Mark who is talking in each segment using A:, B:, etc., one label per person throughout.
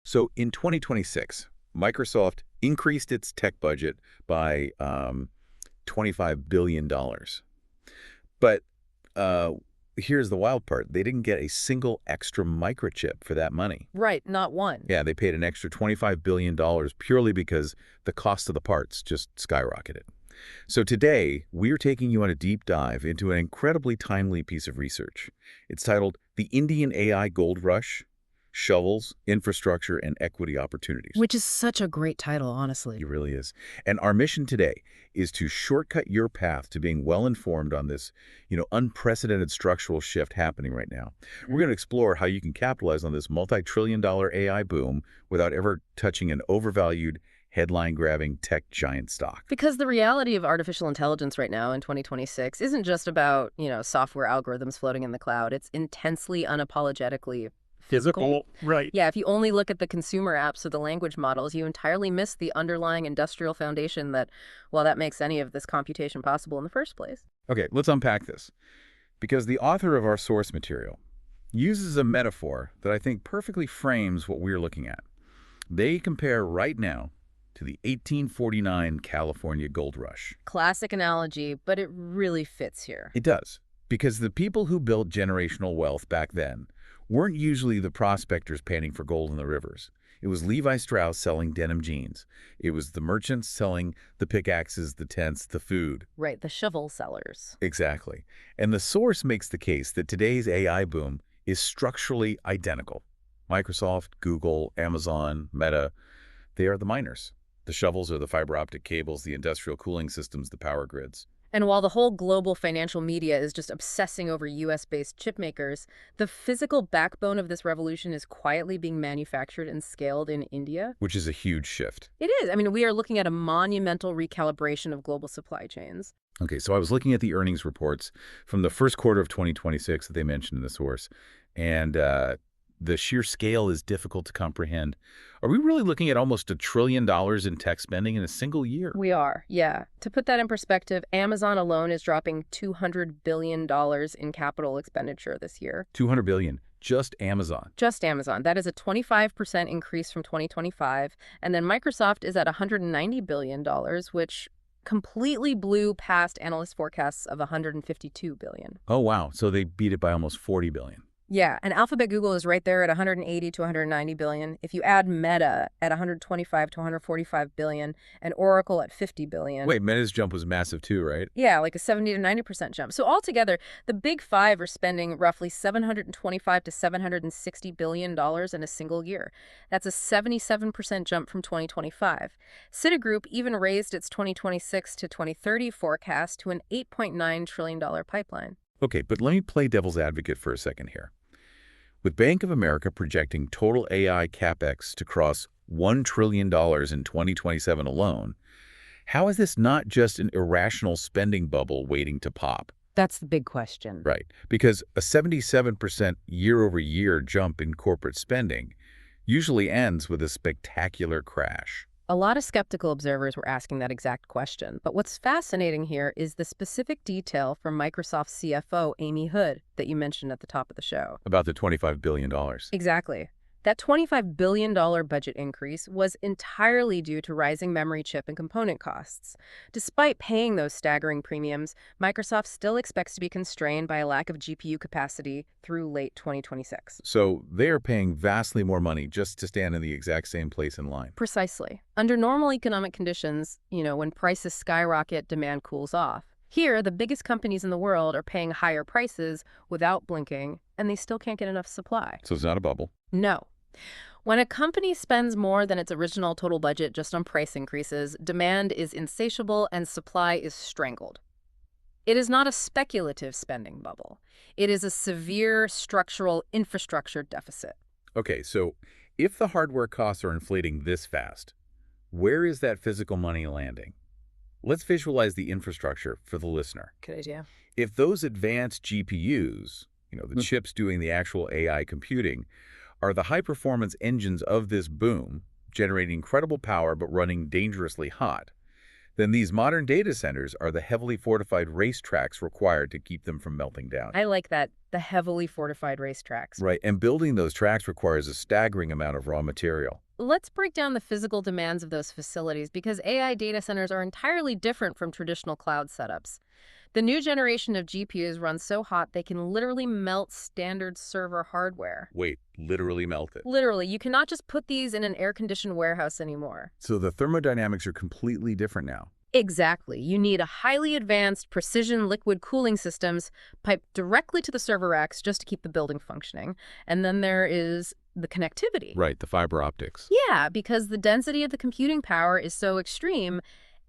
A: So in 2026, Microsoft increased its tech budget by $25 billion. dollars. But uh, here's the wild part. They didn't get a single extra microchip for that money.
B: Right, not one.
A: Yeah, they paid an extra $25 billion dollars purely because the cost of the parts just skyrocketed. So today, we're taking you on a deep dive into an incredibly timely piece of research. It's titled The Indian AI Gold Rush, Shovels, Infrastructure, and Equity Opportunities.
B: Which is such a great title, honestly.
A: It really is. And our mission today is to shortcut your path to being well-informed on this, unprecedented structural shift happening right now. We're going to explore how you can capitalize on this multi-trillion-dollar AI boom without ever touching an overvalued, headline-grabbing tech giant stock.
B: Because the reality of artificial intelligence right now in 2026 isn't just about, software algorithms floating in the cloud. It's intensely, unapologetically physical.
C: Right.
B: Yeah, if you only look at the consumer apps or the language models, you entirely miss the underlying industrial foundation that makes any of this computation possible in the first place.
A: Okay, let's unpack this. Because the author of our source material uses a metaphor that I think perfectly frames what we're looking at. They compare right now to the 1849 California gold rush.
B: Classic analogy, but it really fits here.
A: It does, because the people who built generational wealth back then weren't usually the prospectors panning for gold in the rivers. It was Levi Strauss selling denim jeans. It was the merchants selling the pickaxes, the tents, the food.
B: Right, the shovel sellers.
A: Exactly. And the source makes the case that today's AI boom is structurally identical. Microsoft, Google, Amazon, Meta, they are the miners. The shovels are the fiber optic cables, the industrial cooling systems, the power grids.
B: And while the whole global financial media is just obsessing over US-based chip makers, the physical backbone of this revolution is quietly being manufactured and scaled in India.
A: Which is a huge shift.
B: It is. I mean, we are looking at a monumental recalibration of global supply chains.
A: Okay, so I was looking at the earnings reports from the first quarter of 2026 that they mentioned in the source, and the sheer scale is difficult to comprehend. Are we really looking at almost $1 trillion in tech spending in a single year?
B: We are, yeah. To put that in perspective, Amazon alone is dropping $200 billion in capital expenditure this year.
A: $200 billion, just Amazon.
B: Just Amazon. That is a 25% increase from 2025. And then Microsoft is at $190 billion, which completely blew past analyst forecasts of $152 billion.
A: Oh, wow. So they beat it by almost $40 billion.
B: Yeah, and Alphabet Google is right there at 180 to 190 billion. If you add Meta at 125 to 145 billion and Oracle at 50 billion.
A: Wait, Meta's jump was massive too, right?
B: Yeah, like a 70 to 90% jump. So altogether, the big five are spending roughly 725 to 760 billion dollars in a single year. That's a 77% jump from 2025. Citigroup even raised its 2026 to 2030 forecast to an $8.9 trillion pipeline.
A: Okay, but let me play devil's advocate for a second here. With Bank of America projecting total AI capex to cross $1 trillion in 2027 alone, how is this not just an irrational spending bubble waiting to pop?
B: That's the big question.
A: Right, because a 77% year-over-year jump in corporate spending usually ends with a spectacular crash.
B: A lot of skeptical observers were asking that exact question. But what's fascinating here is the specific detail from Microsoft CFO Amy Hood that you mentioned at the top of the show.
A: About the $25 billion.
B: Exactly. That $25 billion budget increase was entirely due to rising memory chip and component costs. Despite paying those staggering premiums, Microsoft still expects to be constrained by a lack of GPU capacity through late 2026.
A: So they are paying vastly more money just to stand in the exact same place in line.
B: Precisely. Under normal economic conditions, when prices skyrocket, demand cools off. Here, the biggest companies in the world are paying higher prices without blinking, and they still can't get enough supply.
A: So it's not a bubble.
B: No. When a company spends more than its original total budget just on price increases, demand is insatiable and supply is strangled. It is not a speculative spending bubble. It is a severe structural infrastructure deficit.
A: Okay, so if the hardware costs are inflating this fast, where is that physical money landing? Let's visualize the infrastructure for the listener.
B: Good idea.
A: If those advanced GPUs, the chips doing the actual AI computing, are the high-performance engines of this boom, generating incredible power but running dangerously hot, Then these modern data centers are the heavily fortified racetracks required to keep them from melting down.
B: I like that, the heavily fortified racetracks.
A: Right, and building those tracks requires a staggering amount of raw material.
B: Let's break down the physical demands of those facilities because AI data centers are entirely different from traditional cloud setups. The new generation of GPUs run so hot they can literally melt standard server hardware.
A: Wait, literally melt it.
B: Literally, you cannot just put these in an air-conditioned warehouse anymore.
A: So the thermodynamics are completely different now.
B: Exactly. You need a highly advanced precision liquid cooling systems piped directly to the server racks just to keep the building functioning. And then there is the connectivity.
A: Right, the fiber optics.
B: Yeah, because the density of the computing power is so extreme,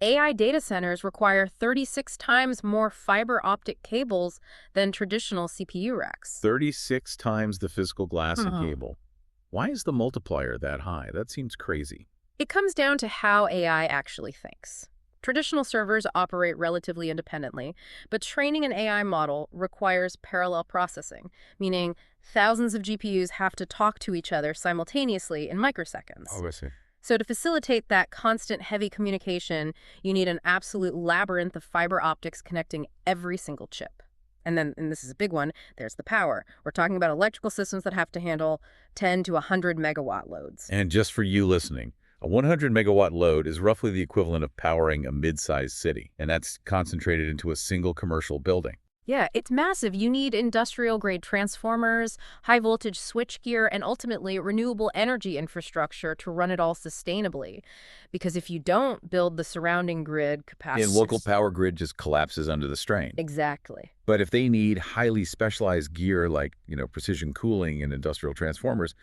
B: AI data centers require 36 times more fiber optic cables than traditional CPU racks.
A: 36 times the physical glass and
B: Uh-huh.
A: cable. Why is the multiplier that high? That seems crazy.
B: It comes down to how AI actually thinks. Traditional servers operate relatively independently, but training an AI model requires parallel processing, meaning thousands of GPUs have to talk to each other simultaneously in microseconds.
A: I see.
B: So to facilitate that constant heavy communication, you need an absolute labyrinth of fiber optics connecting every single chip. And then, and this is a big one, there's the power. We're talking about electrical systems that have to handle 10 to 100 megawatt loads.
A: And just for you listening, a 100 megawatt load is roughly the equivalent of powering a mid-sized city, and that's concentrated into a single commercial building.
B: Yeah, it's massive. You need industrial-grade transformers, high-voltage switchgear, and ultimately renewable energy infrastructure to run it all sustainably. Because if you don't build the surrounding grid capacity...
A: And local power grid just collapses under the strain.
B: Exactly.
A: But if they need highly specialized gear like, precision cooling and industrial transformers,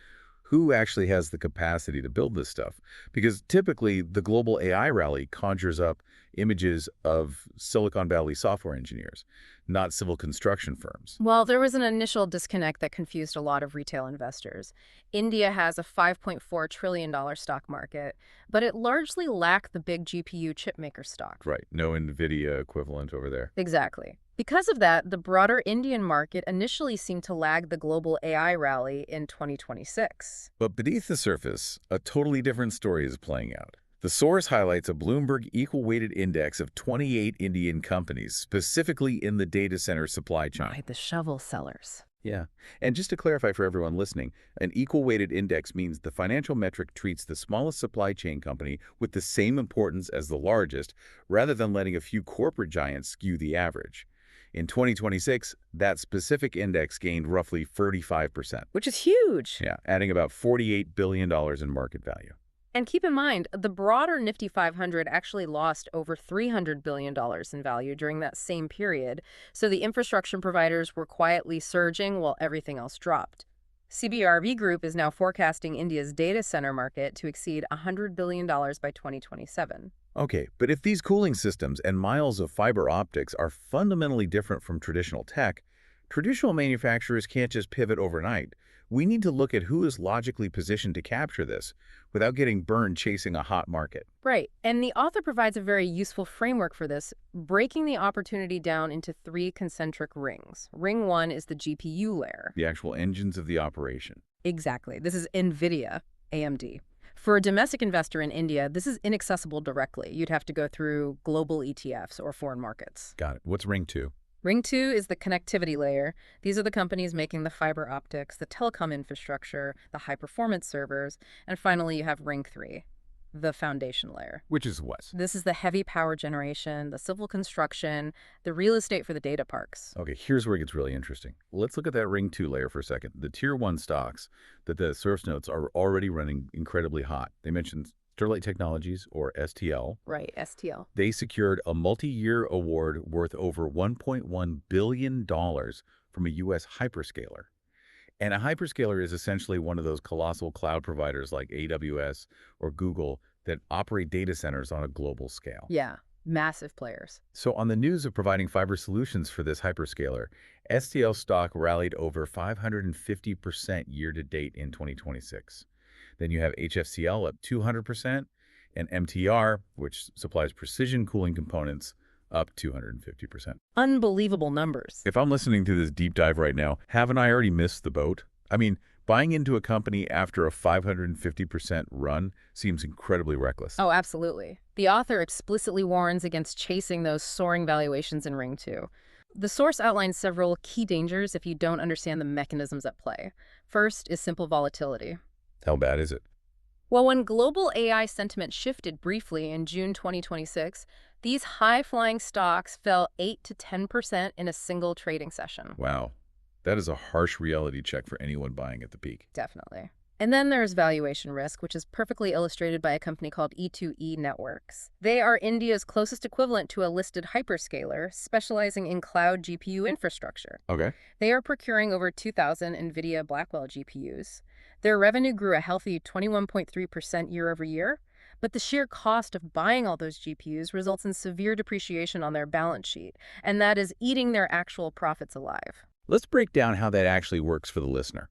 A: who actually has the capacity to build this stuff? Because typically the global AI rally conjures up images of Silicon Valley software engineers, not civil construction firms.
B: Well, there was an initial disconnect that confused a lot of retail investors. India has a $5.4 trillion stock market, but it largely lacked the big GPU chipmaker stock.
A: Right, no NVIDIA equivalent over there.
B: Exactly. Because of that, the broader Indian market initially seemed to lag the global AI rally in 2026.
A: But beneath the surface, a totally different story is playing out. The source highlights a Bloomberg equal-weighted index of 28 Indian companies, specifically in the data center supply chain.
B: Right, the shovel sellers.
A: Yeah. And just to clarify for everyone listening, an equal-weighted index means the financial metric treats the smallest supply chain company with the same importance as the largest, rather than letting a few corporate giants skew the average. In 2026, that specific index gained roughly 35%.
B: Which is huge.
A: Yeah, adding about $48 billion in market value.
B: And keep in mind, the broader Nifty 500 actually lost over $300 billion in value during that same period, so the infrastructure providers were quietly surging while everything else dropped. CBRE Group is now forecasting India's data center market to exceed $100 billion by 2027.
A: Okay, but if these cooling systems and miles of fiber optics are fundamentally different from traditional tech, traditional manufacturers can't just pivot overnight. We need to look at who is logically positioned to capture this without getting burned chasing a hot market.
B: Right, and the author provides a very useful framework for this, breaking the opportunity down into 3 concentric rings. Ring 1 is the GPU layer.
A: The actual engines of the operation.
B: Exactly. This is NVIDIA, AMD. For a domestic investor in India, this is inaccessible directly. You'd have to go through global ETFs or foreign markets.
A: Got it. What's ring 2?
B: Ring 2 is the connectivity layer. These are the companies making the fiber optics, the telecom infrastructure, the high-performance servers, and finally you have Ring 3, the foundation layer.
A: Which is what?
B: This is the heavy power generation, the civil construction, the real estate for the data parks.
A: Okay, here's where it gets really interesting. Let's look at that ring 2 layer for a second. The tier 1 stocks that the source notes are already running incredibly hot. They mentioned Sterlite Technologies, or STL.
B: Right, STL.
A: They secured a multi-year award worth over $1.1 billion from a U.S. hyperscaler. And a hyperscaler is essentially one of those colossal cloud providers like AWS or Google that operate data centers on a global scale.
B: Yeah, massive players.
A: So on the news of providing fiber solutions for this hyperscaler, STL stock rallied over 550% year-to-date in 2026. Then you have HFCL up 200%, and MTR, which supplies precision cooling components, up 250%.
B: Unbelievable numbers.
A: If I'm listening to this deep dive right now, haven't I already missed the boat? I mean, Buying into a company after a 550% run seems incredibly reckless.
B: Oh, absolutely. The author explicitly warns against chasing those soaring valuations in Ring 2. The source outlines several key dangers if you don't understand the mechanisms at play. First is simple volatility.
A: How bad is it?
B: Well, when global AI sentiment shifted briefly in June 2026, these high-flying stocks fell 8 to 10% in a single trading session.
A: Wow. That is a harsh reality check for anyone buying at the peak.
B: Definitely. And then there's valuation risk, which is perfectly illustrated by a company called E2E Networks. They are India's closest equivalent to a listed hyperscaler specializing in cloud GPU infrastructure.
A: Okay.
B: They are procuring over 2,000 NVIDIA Blackwell GPUs. Their revenue grew a healthy 21.3% year over year, but the sheer cost of buying all those GPUs results in severe depreciation on their balance sheet, and that is eating their actual profits alive.
A: Let's break down how that actually works for the listener.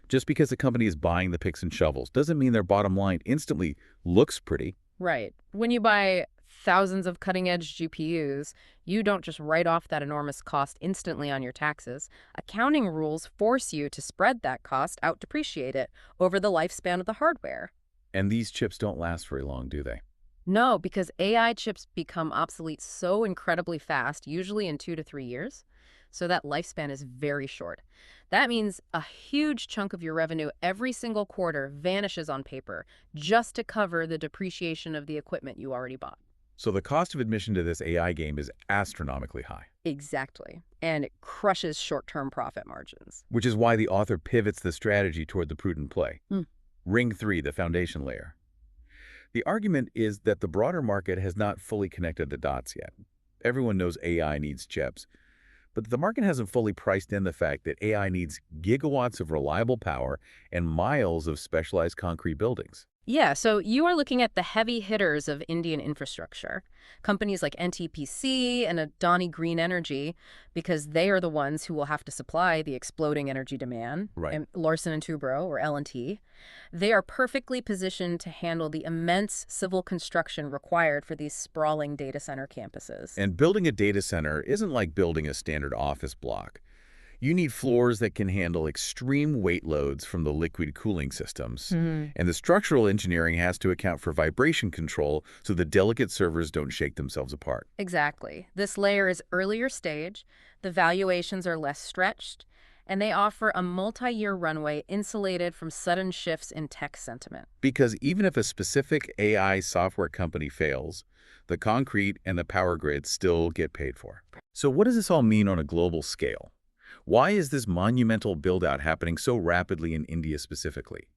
A: Just because a company is buying the picks and shovels doesn't mean their bottom line instantly looks pretty.
B: Right. When you buy thousands of cutting-edge GPUs, you don't just write off that enormous cost instantly on your taxes. Accounting rules force you to spread that cost out, depreciate it over the lifespan of the hardware.
A: And these chips don't last very long, do they?
B: No, because AI chips become obsolete so incredibly fast, usually in 2 to 3 years. So that lifespan is very short. That means a huge chunk of your revenue every single quarter vanishes on paper just to cover the depreciation of the equipment you already bought.
A: So the cost of admission to this AI game is astronomically high.
B: Exactly. And it crushes short-term profit margins.
A: Which is why the author pivots the strategy toward the prudent play.
B: Hmm.
A: Ring 3, the foundation layer. The argument is that the broader market has not fully connected the dots yet. Everyone knows AI needs chips, but the market hasn't fully priced in the fact that AI needs gigawatts of reliable power and miles of specialized concrete buildings.
B: Yeah, so you are looking at the heavy hitters of Indian infrastructure. Companies like NTPC and Adani Green Energy, because they are the ones who will have to supply the exploding energy demand.
A: Right.
B: And Larsen and Toubro, or L&T. They are perfectly positioned to handle the immense civil construction required for these sprawling data center campuses.
A: And building a data center isn't like building a standard office block. You need floors that can handle extreme weight loads from the liquid cooling systems. And the structural engineering has to account for vibration control so the delicate servers don't shake themselves apart.
B: Exactly. This layer is earlier stage, the valuations are less stretched, and they offer a multi-year runway insulated from sudden shifts in tech sentiment.
A: Because even if a specific AI software company fails, the concrete and the power grid still get paid for. So what does this all mean on a global scale? Why is this monumental build-out happening so rapidly in India specifically?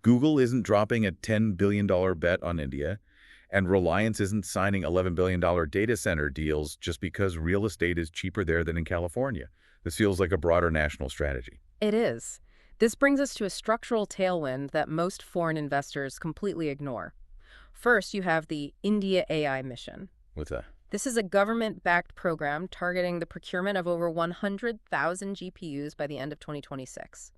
A: Google isn't dropping a $10 billion bet on India, and Reliance isn't signing $11 billion data center deals just because real estate is cheaper there than in California. This feels like a broader national strategy.
B: It is. This brings us to a structural tailwind that most foreign investors completely ignore. First, you have the India AI Mission.
A: What's that?
B: This is a government-backed program targeting the procurement of over 100,000 GPUs by the end of 2026.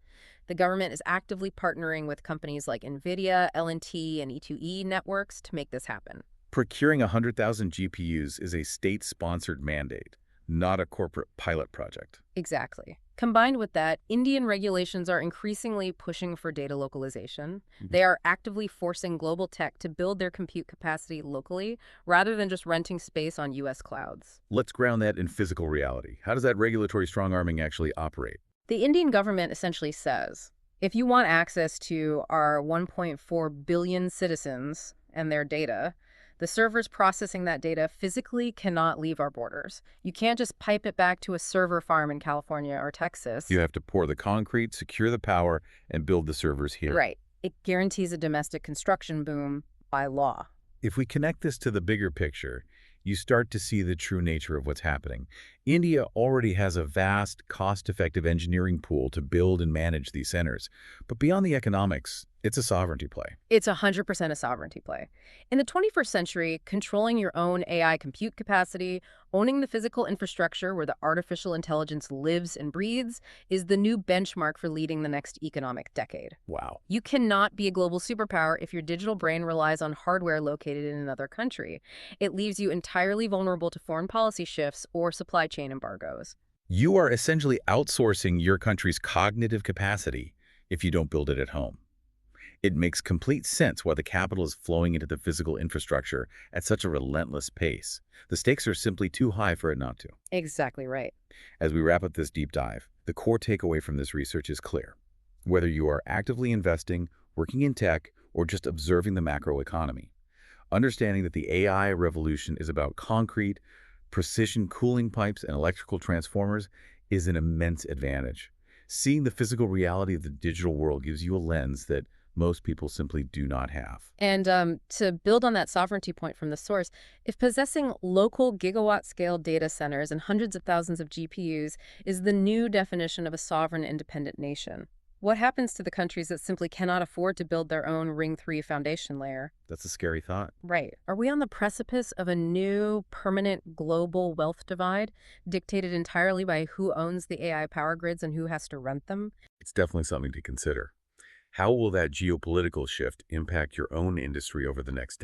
B: The government is actively partnering with companies like NVIDIA, L&T, and E2E Networks to make this happen.
A: Procuring 100,000 GPUs is a state-sponsored mandate, not a corporate pilot project.
B: Exactly. Combined with that, Indian regulations are increasingly pushing for data localization. They are actively forcing global tech to build their compute capacity locally rather than just renting space on U.S. clouds.
A: Let's ground that in physical reality. How does that regulatory strong-arming actually operate?
B: The Indian government essentially says, if you want access to our 1.4 billion citizens and their data, the servers processing that data physically cannot leave our borders. You can't just pipe it back to a server farm in California or Texas.
A: You have to pour the concrete, secure the power, and build the servers here.
B: Right. It guarantees a domestic construction boom by law.
A: If we connect this to the bigger picture, you start to see the true nature of what's happening. India already has a vast, cost-effective engineering pool to build and manage these centers. But beyond the economics, it's a sovereignty play.
B: It's 100% a sovereignty play. In the 21st century, controlling your own AI compute capacity, owning the physical infrastructure where the artificial intelligence lives and breathes, is the new benchmark for leading the next economic decade.
A: Wow.
B: You cannot be a global superpower if your digital brain relies on hardware located in another country. It leaves you entirely vulnerable to foreign policy shifts or supply chain embargoes.
A: You are essentially outsourcing your country's cognitive capacity if you don't build it at home. It makes complete sense why the capital is flowing into the physical infrastructure at such a relentless pace. The stakes are simply too high for it not to.
B: Exactly right.
A: As we wrap up this deep dive, the core takeaway from this research is clear. Whether you are actively investing, working in tech, or just observing the macroeconomy, understanding that the AI revolution is about concrete, precision cooling pipes, and electrical transformers is an immense advantage. Seeing the physical reality of the digital world gives you a lens that most people simply do not have.
B: And to build on that sovereignty point from the source, if possessing local gigawatt-scale data centers and hundreds of thousands of GPUs is the new definition of a sovereign independent nation, what happens to the countries that simply cannot afford to build their own Ring 3 foundation layer?
A: That's a scary thought.
B: Right. Are we on the precipice of a new permanent global wealth divide dictated entirely by who owns the AI power grids and who has to rent them?
A: It's definitely something to consider. How will that geopolitical shift impact your own industry over the next decade?